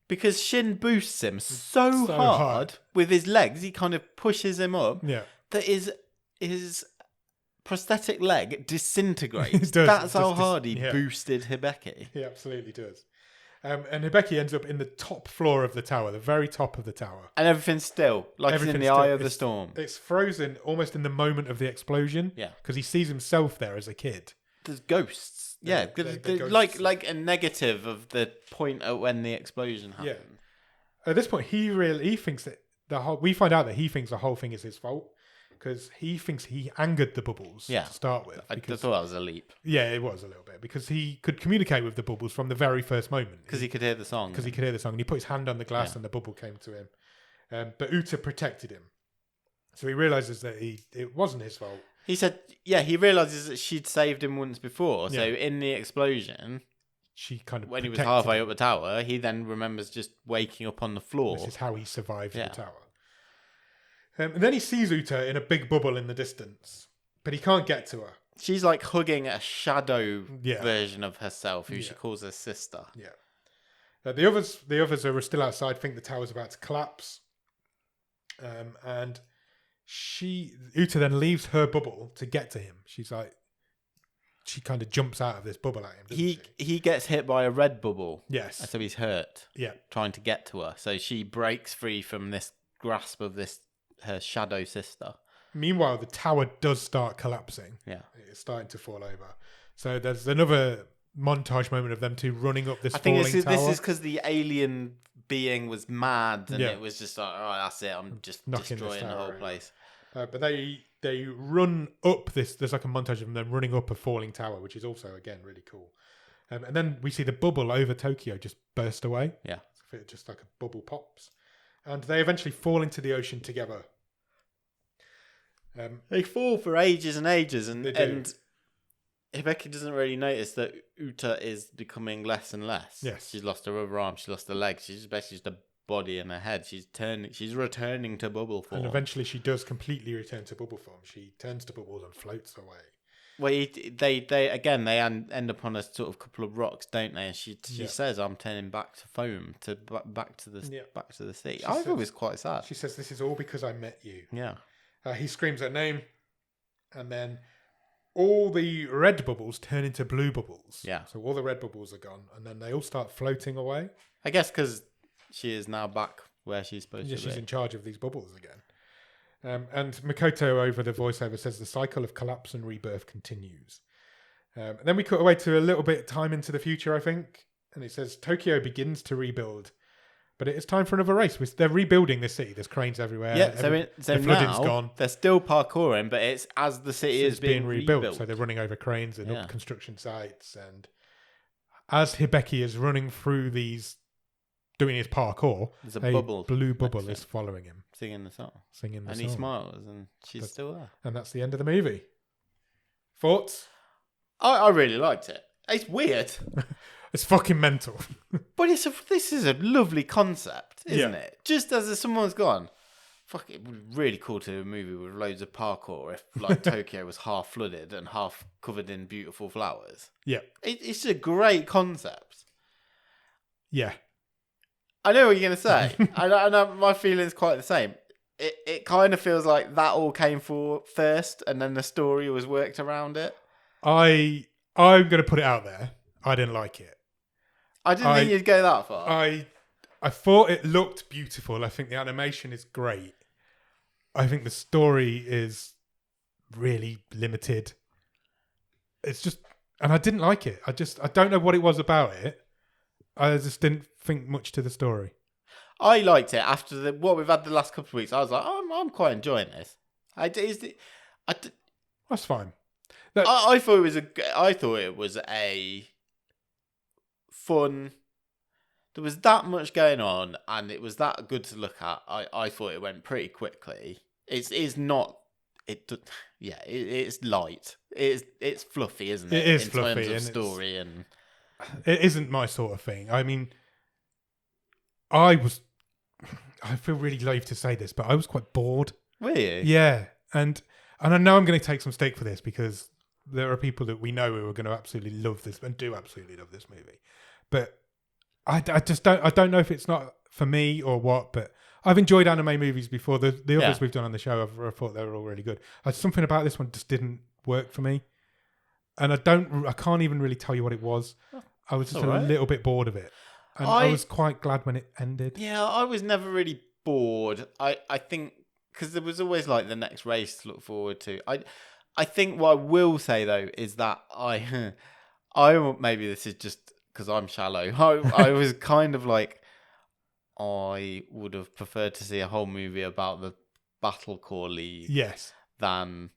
[SPEAKER 2] Because Shin boosts him so hard with his legs, he kind of pushes him up.
[SPEAKER 1] Yeah.
[SPEAKER 2] That his prosthetic leg disintegrates.
[SPEAKER 1] Does.
[SPEAKER 2] That's how hard he boosted Hibeki.
[SPEAKER 1] He absolutely does. And Hibeki ends up in the top floor of the tower, the very top of the tower.
[SPEAKER 2] And everything's still, like it's in the eye of the storm.
[SPEAKER 1] It's frozen almost in the moment of the explosion.
[SPEAKER 2] Yeah.
[SPEAKER 1] Because he sees himself there as a kid.
[SPEAKER 2] There's ghosts. Yeah,
[SPEAKER 1] ghosts.
[SPEAKER 2] like a negative of the point at when the explosion happened.
[SPEAKER 1] Yeah. At this point, he thinks that we find out that he thinks the whole thing is his fault. Because he thinks he angered the bubbles to start with.
[SPEAKER 2] I thought that was a leap.
[SPEAKER 1] Yeah, it was a little bit. Because he could communicate with the bubbles from the very first moment.
[SPEAKER 2] Because he could hear the song.
[SPEAKER 1] Because he could hear the song. And he put his hand on the glass and the bubble came to him. But Uta protected him. So he realises that it wasn't his fault.
[SPEAKER 2] He said, he realises that she'd saved him once before. So in the explosion,
[SPEAKER 1] she kind of
[SPEAKER 2] when he was halfway up the tower, he then remembers just waking up on the floor.
[SPEAKER 1] This is how he survived the tower. And then he sees Uta in a big bubble in the distance, but he can't get to her.
[SPEAKER 2] She's like hugging a shadow version of herself, who she calls her sister.
[SPEAKER 1] Yeah. The others are still outside, think the tower's about to collapse. And Uta then leaves her bubble to get to him. She's like, she kind of jumps out of this bubble at him.
[SPEAKER 2] He gets hit by a red bubble.
[SPEAKER 1] Yes.
[SPEAKER 2] So he's hurt.
[SPEAKER 1] Yeah.
[SPEAKER 2] Trying to get to her. So she breaks free from this grasp of her shadow sister.
[SPEAKER 1] Meanwhile, the tower does start collapsing.
[SPEAKER 2] Yeah.
[SPEAKER 1] It's starting to fall over. So there's another montage moment of them two running up this falling tower.
[SPEAKER 2] This is because the alien being was mad and it was just like, all right, that's it. I'm just destroying the whole place.
[SPEAKER 1] But they run up this. There's like a montage of them running up a falling tower, which is also, again, really cool. And then we see the bubble over Tokyo just burst away.
[SPEAKER 2] Yeah.
[SPEAKER 1] Just like a bubble pops. And they eventually fall into the ocean together.
[SPEAKER 2] They fall for ages and ages, and Hibeki doesn't really notice that Uta is becoming less and less.
[SPEAKER 1] Yes,
[SPEAKER 2] she's lost her other arm, she's lost her leg. She's basically just a body and a head. She's returning to bubble form,
[SPEAKER 1] and eventually she does completely return to bubble form. She turns to bubbles and floats away.
[SPEAKER 2] Well, they end up on a sort of couple of rocks, don't they? And she says, "I'm turning back to foam, back to the sea." I thought it was quite sad.
[SPEAKER 1] She says, "This is all because I met you."
[SPEAKER 2] Yeah.
[SPEAKER 1] He screams her name, and then all the red bubbles turn into blue bubbles.
[SPEAKER 2] Yeah.
[SPEAKER 1] So all the red bubbles are gone, and then they all start floating away.
[SPEAKER 2] I guess because she is now back where she's supposed to be.
[SPEAKER 1] She's in charge of these bubbles again. And Makoto over the voiceover says the cycle of collapse and rebirth continues. And then we cut away to a little bit time into the future, I think. And it says Tokyo begins to rebuild. But it is time for another race. They're rebuilding the city. There's cranes everywhere.
[SPEAKER 2] Yeah, so
[SPEAKER 1] the flooding's
[SPEAKER 2] now
[SPEAKER 1] gone.
[SPEAKER 2] They're still parkouring, but it's as the city is being rebuilt.
[SPEAKER 1] So they're running over cranes and up construction sites. And as Hibeki is running through these, doing his parkour,
[SPEAKER 2] there's a
[SPEAKER 1] blue bubble is following him.
[SPEAKER 2] Singing the song.
[SPEAKER 1] And
[SPEAKER 2] he smiles and she's still there.
[SPEAKER 1] And that's the end of the movie. Thoughts?
[SPEAKER 2] I really liked it. It's weird.
[SPEAKER 1] It's fucking mental. But
[SPEAKER 2] this is a lovely concept, isn't it? Just as someone's gone, fuck, it would be really cool to do a movie with loads of parkour if like Tokyo was half flooded and half covered in beautiful flowers.
[SPEAKER 1] Yeah.
[SPEAKER 2] It's a great concept.
[SPEAKER 1] Yeah.
[SPEAKER 2] I know what you're going to say. I know my feeling's quite the same. It kind of feels like that all came first and then the story was worked around it.
[SPEAKER 1] I'm going to put it out there. I didn't like it.
[SPEAKER 2] I didn't think you'd go that far.
[SPEAKER 1] I thought it looked beautiful. I think the animation is great. I think the story is really limited. It's just, and I didn't like it. I don't know what it was about it. I just didn't think much to the story.
[SPEAKER 2] I liked it after what we've had the last couple of weeks. I was like, I'm quite enjoying this.
[SPEAKER 1] That's fine.
[SPEAKER 2] I thought it was a fun. There was that much going on, and it was that good to look at. I thought it went pretty quickly. It's not. It's light. It's fluffy, isn't it?
[SPEAKER 1] It is
[SPEAKER 2] in
[SPEAKER 1] fluffy
[SPEAKER 2] terms of story and.
[SPEAKER 1] It isn't my sort of thing. I mean, I feel really loath to say this, but I was quite bored.
[SPEAKER 2] Were you?
[SPEAKER 1] Yeah, and I know I'm going to take some stick for this because there are people that we know who are going to absolutely love this and do absolutely love this movie, but I don't know if it's not for me or what. But I've enjoyed anime movies before. The others we've done on the show, I thought they were all really good. Something about this one just didn't work for me, and I can't even really tell you what it was. I was just a little bit bored of it. And I was quite glad when it ended.
[SPEAKER 2] Yeah, I was never really bored. I think because there was always like the next race to look forward to. I think what I will say though is that I maybe this is just because I'm shallow. I was kind of like I would have preferred to see a whole movie about the Battle Core League.
[SPEAKER 1] Yes.
[SPEAKER 2] Than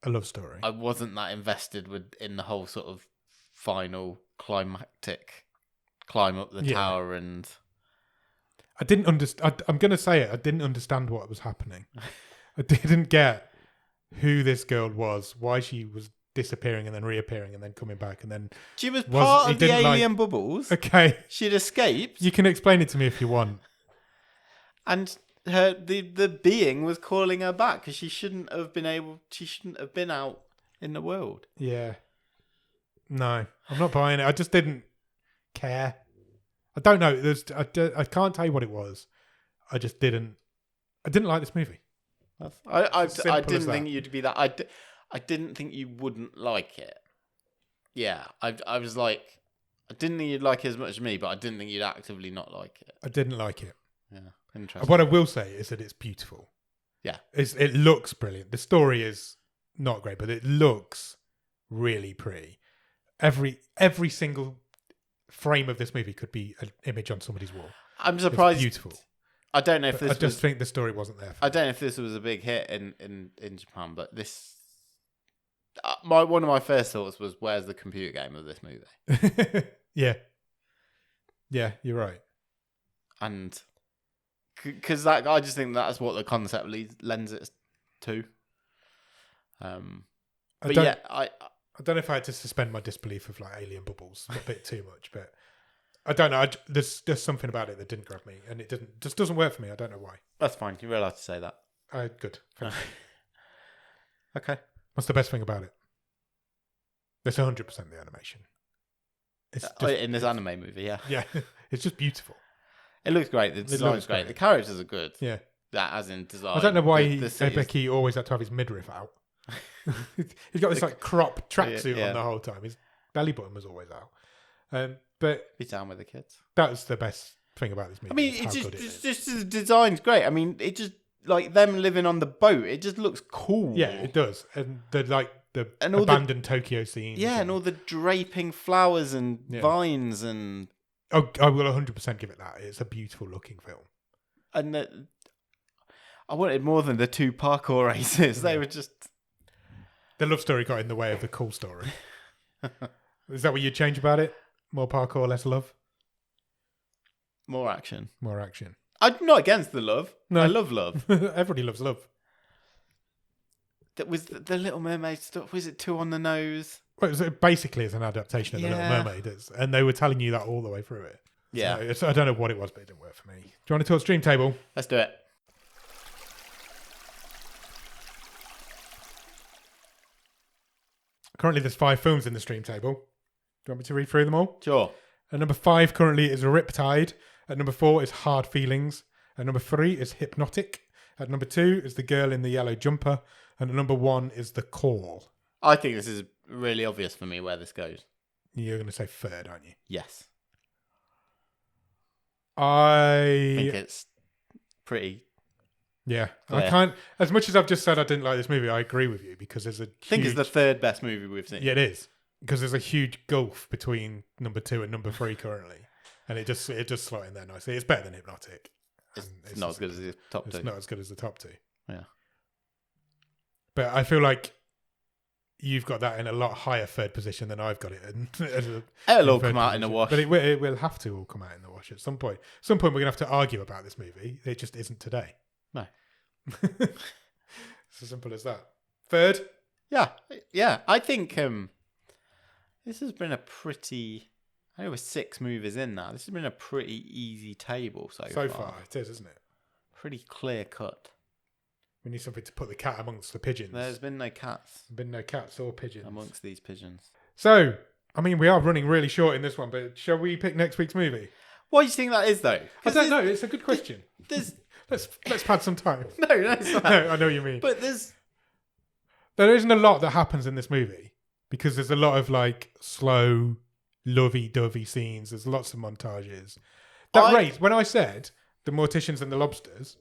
[SPEAKER 1] a love story.
[SPEAKER 2] I wasn't that invested in the whole sort of final climactic climb up the tower, and
[SPEAKER 1] I didn't understand. I'm going to say it. I didn't understand what was happening. I didn't get who this girl was, why she was disappearing and then reappearing and then coming back, and then
[SPEAKER 2] she was part of the alien bubbles.
[SPEAKER 1] Okay,
[SPEAKER 2] she'd escaped.
[SPEAKER 1] You can explain it to me if you want.
[SPEAKER 2] And the being was calling her back because she shouldn't have been out in the world.
[SPEAKER 1] Yeah. No, I'm not buying it. I just didn't care. I don't know. I can't tell you what it was. I just didn't. I didn't like this movie.
[SPEAKER 2] I didn't think you'd be that. I didn't think you wouldn't like it. Yeah, I was like, I didn't think you'd like it as much as me, but I didn't think you'd actively not like it.
[SPEAKER 1] I didn't like it.
[SPEAKER 2] Yeah, interesting.
[SPEAKER 1] What I will say is that it's beautiful.
[SPEAKER 2] Yeah,
[SPEAKER 1] it looks brilliant. The story is not great, but it looks really pretty. Every single frame of this movie could be an image on somebody's wall.
[SPEAKER 2] I'm surprised.
[SPEAKER 1] It's beautiful.
[SPEAKER 2] I don't know if this.
[SPEAKER 1] I just think the story wasn't there.
[SPEAKER 2] I don't know if this was a big hit in Japan, but this. One of my first thoughts was, "Where's the computer game of this movie?"
[SPEAKER 1] Yeah, you're right.
[SPEAKER 2] And because I just think that's what the concept lends it to.
[SPEAKER 1] I don't know if I had to suspend my disbelief of like alien bubbles a bit too much, but I don't know. There's just something about it that didn't grab me, and it just doesn't work for me. I don't know why.
[SPEAKER 2] That's fine. You're allowed to say that.
[SPEAKER 1] Good.
[SPEAKER 2] Okay.
[SPEAKER 1] What's the best thing about it? It's 100% the animation. It's just,
[SPEAKER 2] in this anime movie, yeah.
[SPEAKER 1] Yeah, it's just beautiful.
[SPEAKER 2] It looks great. The design's great. The characters are good.
[SPEAKER 1] Yeah.
[SPEAKER 2] That as in design.
[SPEAKER 1] I don't know why Ebeki always had to have his midriff out. He's got this like crop tracksuit on the whole time. His belly button was always out. But
[SPEAKER 2] he's down with the kids.
[SPEAKER 1] That's the best thing about this movie.
[SPEAKER 2] I mean, it's just the design's great. I mean, it just like them living on the boat. It just looks cool.
[SPEAKER 1] Yeah, it does. And the abandoned Tokyo scene.
[SPEAKER 2] Yeah, and all the draping flowers and vines and.
[SPEAKER 1] Oh, I will 100% give it that. It's a beautiful looking film.
[SPEAKER 2] And I wanted more than the two parkour races. They were just.
[SPEAKER 1] The love story got in the way of the cool story. Is that what you'd change about it? More parkour, less love?
[SPEAKER 2] More action.
[SPEAKER 1] More action.
[SPEAKER 2] I'm not against the love.
[SPEAKER 1] No.
[SPEAKER 2] I love love.
[SPEAKER 1] Everybody loves love.
[SPEAKER 2] That was the Little Mermaid stuff. Was it too on the nose?
[SPEAKER 1] Well, basically, it's an adaptation of The Little Mermaid. And they were telling you that all the way through it.
[SPEAKER 2] Yeah.
[SPEAKER 1] So I don't know what it was, but it didn't work for me. Do you want to talk Stream Table?
[SPEAKER 2] Let's do it.
[SPEAKER 1] Currently, there's 5 films in the stream table. Do you want me to read through them all?
[SPEAKER 2] Sure.
[SPEAKER 1] At number 5 currently is Riptide. At number 4 is Hard Feelings. At number 3 is Hypnotic. At number 2 is The Girl in the Yellow Jumper. And at number 1 is The Call.
[SPEAKER 2] I think this is really obvious for me where this goes.
[SPEAKER 1] You're going to say third, aren't you?
[SPEAKER 2] Yes.
[SPEAKER 1] I
[SPEAKER 2] think it's pretty...
[SPEAKER 1] Yeah.
[SPEAKER 2] Clear.
[SPEAKER 1] I can't... As much as I've just said I didn't like this movie, I agree with you because there's a huge...
[SPEAKER 2] I think it's the third best movie we've seen.
[SPEAKER 1] Yeah, it is. Because there's a huge gulf between number 2 and number 3 currently. And it just slot in there nicely. It's better than Hypnotic.
[SPEAKER 2] It's not as good as the top 2.
[SPEAKER 1] It's not as good as the top 2.
[SPEAKER 2] Yeah.
[SPEAKER 1] But I feel like you've got that in a lot higher third position than I've got it in.
[SPEAKER 2] It'll all come out in the wash.
[SPEAKER 1] But it will have to all come out in the wash at some point. At some point we're going to have to argue about this movie. It just isn't today.
[SPEAKER 2] No.
[SPEAKER 1] It's as simple as that. Third?
[SPEAKER 2] Yeah. I think this has been a pretty... I know we're 6 movies in now. This has been a pretty easy table so far.
[SPEAKER 1] It is, isn't it?
[SPEAKER 2] Pretty clear cut.
[SPEAKER 1] We need something to put the cat amongst the pigeons.
[SPEAKER 2] There's been no cats.
[SPEAKER 1] Been no cats or pigeons
[SPEAKER 2] amongst these pigeons.
[SPEAKER 1] So, I mean, we are running really short in this one, but shall we pick next week's movie?
[SPEAKER 2] Why do you think that is, though?
[SPEAKER 1] I don't know. It's a good question. Let's pad some time.
[SPEAKER 2] No, it's not.
[SPEAKER 1] No, I know what you mean.
[SPEAKER 2] But
[SPEAKER 1] there isn't a lot that happens in this movie because there's a lot of like slow, lovey-dovey scenes. There's lots of montages. When I said the Morticians and the Lobsters,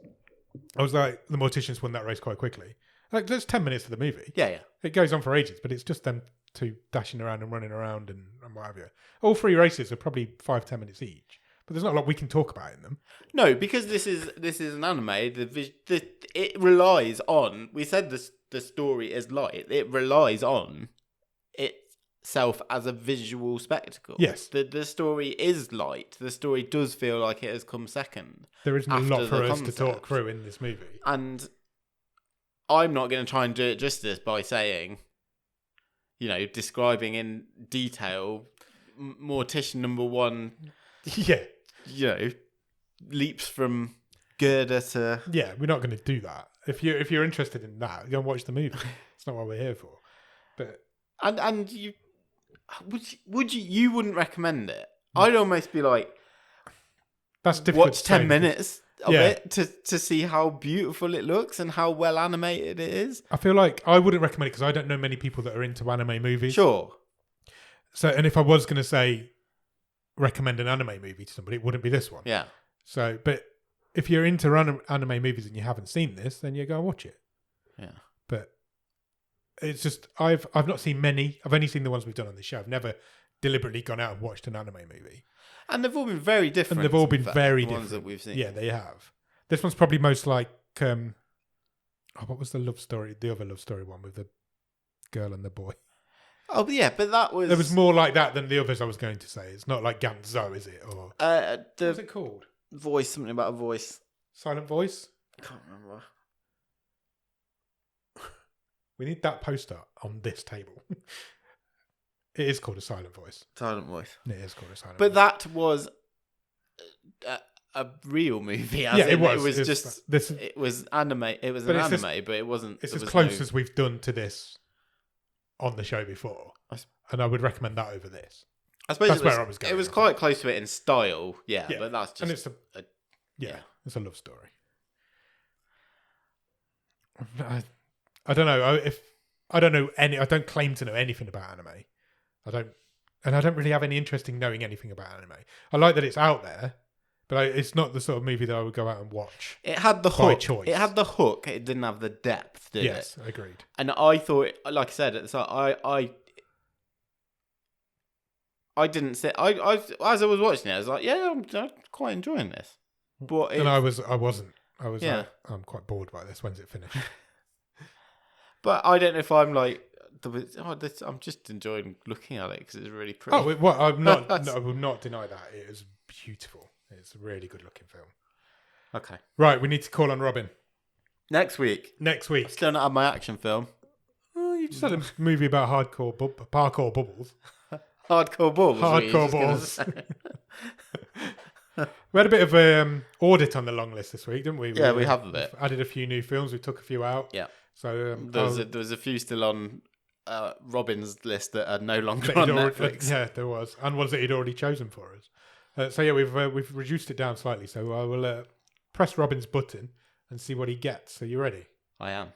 [SPEAKER 1] I was like, the Morticians won that race quite quickly. Like, there's 10 minutes of the movie.
[SPEAKER 2] Yeah.
[SPEAKER 1] It goes on for ages, but it's just them two dashing around and running around and what have you. All 3 races are probably 5-10 minutes each, but there's not a lot we can talk about in them.
[SPEAKER 2] No, because this is an anime. It relies on. We said the story is light. It relies on itself as a visual spectacle.
[SPEAKER 1] Yes.
[SPEAKER 2] The story is light. The story does feel like it has come second.
[SPEAKER 1] There isn't a lot for us to talk through in this movie.
[SPEAKER 2] And I'm not going to try and do it justice by saying, describing in detail Mortician number 1.
[SPEAKER 1] Yeah.
[SPEAKER 2] Leaps from girder to...
[SPEAKER 1] Yeah, we're not going to do that. If you're interested in that, go and watch the movie. It's not what we're here for. But
[SPEAKER 2] and you wouldn't recommend it? I'd almost be like,
[SPEAKER 1] that's difficult.
[SPEAKER 2] Watch 10 minutes of it to see how beautiful it looks and how well animated it is.
[SPEAKER 1] I feel like I wouldn't recommend it because I don't know many people that are into anime movies.
[SPEAKER 2] Sure.
[SPEAKER 1] So, and if I was going to say recommend an anime movie to somebody, it wouldn't be this one.
[SPEAKER 2] Yeah.
[SPEAKER 1] So, but if you're into anime movies and you haven't seen this, then you go and watch it.
[SPEAKER 2] Yeah.
[SPEAKER 1] But it's just I've not seen many. I've only seen the ones we've done on this show. I've never deliberately gone out and watched an anime movie.
[SPEAKER 2] And they've all been very different.
[SPEAKER 1] And they've all been very
[SPEAKER 2] the
[SPEAKER 1] different.
[SPEAKER 2] ones that we've seen.
[SPEAKER 1] Yeah, they have. This one's probably most like what was the love story? The other love story one with the girl and the boy.
[SPEAKER 2] Oh, but yeah, but that was...
[SPEAKER 1] There was more like that than the others I was going to say. It's not like Ganzo, is it? Or what was it called?
[SPEAKER 2] Voice, something about a voice.
[SPEAKER 1] Silent Voice?
[SPEAKER 2] I can't remember.
[SPEAKER 1] We need that poster on this table. It is called a Silent Voice.
[SPEAKER 2] Silent Voice.
[SPEAKER 1] It is called a Silent
[SPEAKER 2] Voice. But that was a real movie.
[SPEAKER 1] It was.
[SPEAKER 2] It was anime. It was an anime, but it wasn't...
[SPEAKER 1] It's as close as we've done to this on the show before, and I would recommend that over this.
[SPEAKER 2] I suppose
[SPEAKER 1] that's where I was going.
[SPEAKER 2] It was quite close to it in style, but that's just...
[SPEAKER 1] And it's it's a love story. I don't know I don't claim to know anything about anime. I don't really have any interest in knowing anything about anime. I like that it's out there, but it's not the sort of movie that I would go out and watch.
[SPEAKER 2] It had the
[SPEAKER 1] by
[SPEAKER 2] hook.
[SPEAKER 1] Choice.
[SPEAKER 2] It had the hook. It didn't have the depth, did it?
[SPEAKER 1] Yes, agreed.
[SPEAKER 2] And I thought, like I said at the start, I didn't say... as I was watching it, I was like, yeah, I'm quite enjoying this. But
[SPEAKER 1] I wasn't. I was like, I'm quite bored by this. When's it finished?
[SPEAKER 2] But I don't know if I'm like... I'm just enjoying looking at it because it's really pretty.
[SPEAKER 1] Oh, well, I will not deny that. It is beautiful. It's a really good looking film.
[SPEAKER 2] Okay.
[SPEAKER 1] Right, we need to call on Robin.
[SPEAKER 2] Next week.
[SPEAKER 1] I
[SPEAKER 2] still not have my action film.
[SPEAKER 1] Oh, you just had a movie about parkour bubbles.
[SPEAKER 2] Hardcore balls.
[SPEAKER 1] Hardcore balls. We had a bit of audit on the long list this week, didn't we?
[SPEAKER 2] Yeah, we have a bit.
[SPEAKER 1] Added a few new films. We took a few out.
[SPEAKER 2] Yeah.
[SPEAKER 1] So
[SPEAKER 2] there was a few still on Robin's list that are no longer
[SPEAKER 1] That
[SPEAKER 2] on
[SPEAKER 1] he'd already-
[SPEAKER 2] Netflix.
[SPEAKER 1] yeah, there was, and ones that he'd already chosen for us. So yeah, we've reduced it down slightly. So I will press Robin's button and see what he gets. So you ready?
[SPEAKER 2] I am.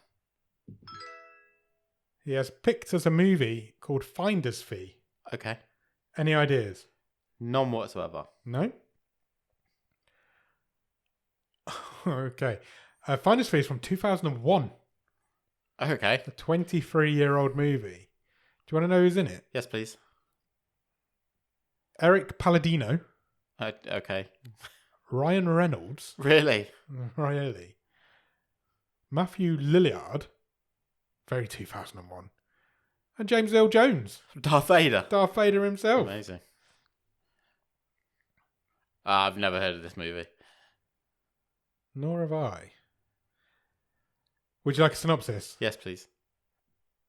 [SPEAKER 1] He has picked us a movie called Finder's Fee.
[SPEAKER 2] Okay.
[SPEAKER 1] Any ideas?
[SPEAKER 2] None whatsoever.
[SPEAKER 1] No? Okay. Finder's Fee is from 2001.
[SPEAKER 2] Okay.
[SPEAKER 1] A 23-year-old movie. Do you want to know who's in it?
[SPEAKER 2] Yes, please.
[SPEAKER 1] Eric Palladino,
[SPEAKER 2] Okay.
[SPEAKER 1] Ryan Reynolds,
[SPEAKER 2] Really?
[SPEAKER 1] really, Matthew Lillard, very 2001, and James Earl Jones,
[SPEAKER 2] Darth Vader.
[SPEAKER 1] Darth Vader himself.
[SPEAKER 2] Amazing. I've never heard of this movie.
[SPEAKER 1] Nor have I. Would you like a synopsis?
[SPEAKER 2] Yes, please.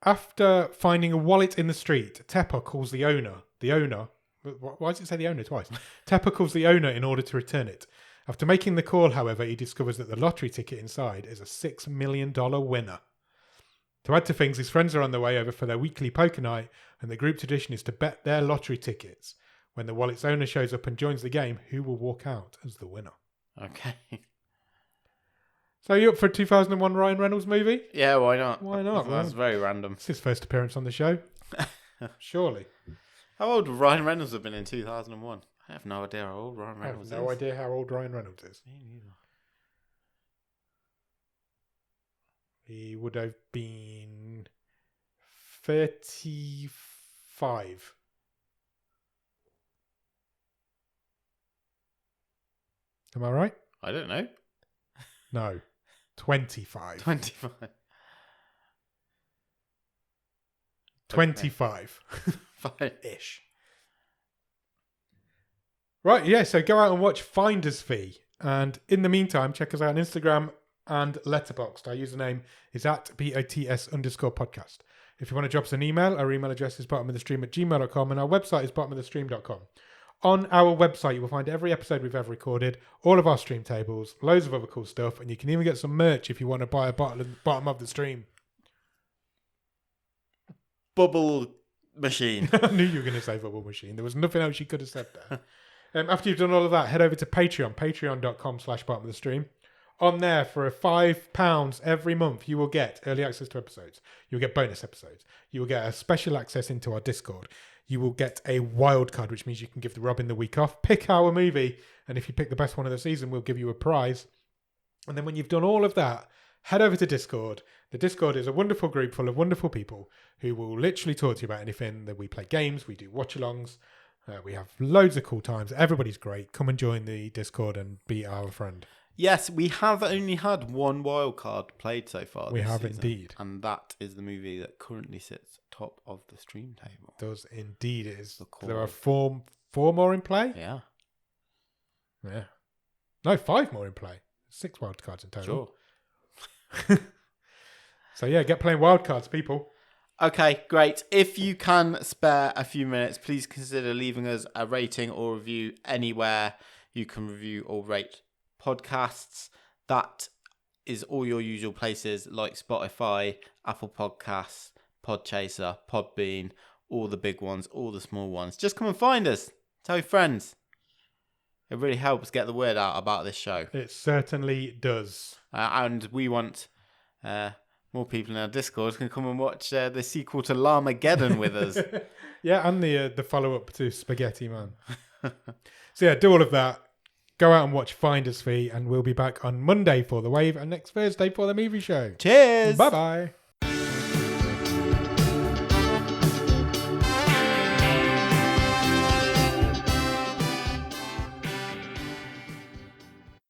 [SPEAKER 1] After finding a wallet in the street, Tepper calls the owner. Why does it say the owner twice? Tepper calls the owner in order to return it. After making the call, however, he discovers that the lottery ticket inside is a $6 million winner. To add to things, his friends are on their way over for their weekly poker night, and the group tradition is to bet their lottery tickets. When the wallet's owner shows up and joins the game, who will walk out as the winner?
[SPEAKER 2] Okay.
[SPEAKER 1] So you up for a 2001 Ryan Reynolds movie?
[SPEAKER 2] Yeah, why not?
[SPEAKER 1] Why not,
[SPEAKER 2] That's
[SPEAKER 1] man?
[SPEAKER 2] very random.
[SPEAKER 1] It's his first appearance on the show. Surely.
[SPEAKER 2] How old would Ryan Reynolds have been in 2001? I have no idea how old Ryan
[SPEAKER 1] I have
[SPEAKER 2] Reynolds
[SPEAKER 1] no
[SPEAKER 2] is.
[SPEAKER 1] idea how old Ryan Reynolds is.
[SPEAKER 2] Me neither.
[SPEAKER 1] He would have been 35. Am I right?
[SPEAKER 2] I don't know.
[SPEAKER 1] No. 25.
[SPEAKER 2] 25.
[SPEAKER 1] 25.
[SPEAKER 2] Fine.
[SPEAKER 1] Ish. Right, yeah, so go out and watch Finder's Fee. And in the meantime, check us out on Instagram and Letterboxd. Our username is at BATS_podcast. If you want to drop us an email, our email address is bottomofthestream@gmail.com and our website is bottomofthestream.com. On our website, you will find every episode we've ever recorded, all of our stream tables, loads of other cool stuff, and you can even get some merch if you want to buy a bottom of the stream.
[SPEAKER 2] Bubble machine.
[SPEAKER 1] I knew you were going to say bubble machine. There was nothing else you could have said there. After you've done all of that, head over to Patreon, patreon.com/bottom of the stream. On there, for £5 every month, you will get early access to episodes. You'll get bonus episodes. You will get a special access into our Discord. You will get a wild card, which means you can give the Robin the week off. Pick our movie, and if you pick the best one of the season, we'll give you a prize. And then when you've done all of that, head over to Discord. The Discord is a wonderful group full of wonderful people who will literally talk to you about anything. That we play games, we do watch-alongs, we have loads of cool times. Everybody's great. Come and join the Discord and be our friend.
[SPEAKER 2] Yes, we have only had one wild card played so far.
[SPEAKER 1] We
[SPEAKER 2] this
[SPEAKER 1] have
[SPEAKER 2] season,
[SPEAKER 1] indeed.
[SPEAKER 2] and that is the movie that currently sits top of the stream table.
[SPEAKER 1] Does indeed is.
[SPEAKER 2] The
[SPEAKER 1] There are
[SPEAKER 2] core.
[SPEAKER 1] four more in play.
[SPEAKER 2] Yeah,
[SPEAKER 1] Yeah. No, 5 more in play. 6 wild cards in total.
[SPEAKER 2] sure.
[SPEAKER 1] So yeah, get playing wild cards, people.
[SPEAKER 2] Okay, great. If you can spare a few minutes, please consider leaving us a rating or review anywhere you can review or rate podcasts. That is all your usual places like Spotify, Apple Podcasts, Podchaser, Podbean, all the big ones, all the small ones. Just come and find us. Tell your friends. It really helps get the word out about this show.
[SPEAKER 1] It certainly does.
[SPEAKER 2] And we want more people in our Discord can come and watch the sequel to Llamageddon with us.
[SPEAKER 1] Yeah, and the follow-up to Spaghetti Man. So yeah, do all of that. Go out and watch Finder's Fee, and we'll be back on Monday for The Wave and next Thursday for the movie show.
[SPEAKER 2] Cheers!
[SPEAKER 1] Bye-bye.